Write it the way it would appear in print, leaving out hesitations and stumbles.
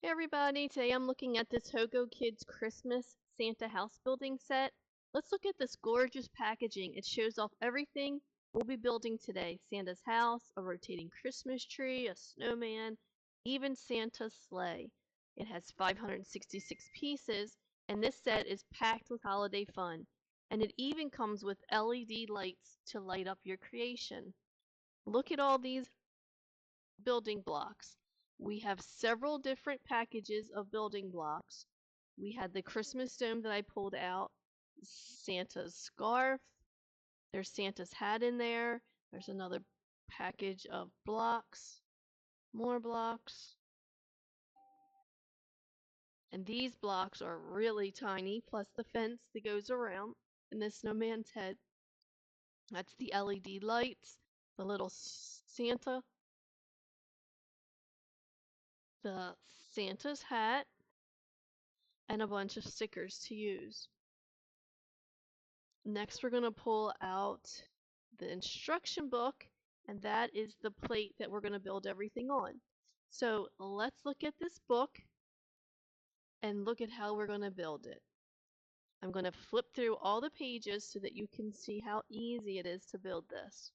Hey everybody, today I'm looking at this HOGOKIDS Christmas Santa house building set. Let's look at this gorgeous packaging. It shows off everything we'll be building today. Santa's house, a rotating Christmas tree, a snowman, even Santa's sleigh. It has 566 pieces, and this set is packed with holiday fun. And it even comes with LED lights to light up your creation. Look at all these building blocks. We have several different packages of building blocks. We had the Christmas dome that I pulled out, Santa's scarf, there's Santa's hat in there, there's another package of blocks, more blocks, and these blocks are really tiny, plus the fence that goes around, and this snowman's head. That's the LED lights, the little Santa, the Santa's hat, and a bunch of stickers to use. Next, we're going to pull out the instruction book, and that is the plate that we're going to build everything on. So let's look at this book and look at how we're going to build it. I'm going to flip through all the pages so that you can see how easy it is to build this.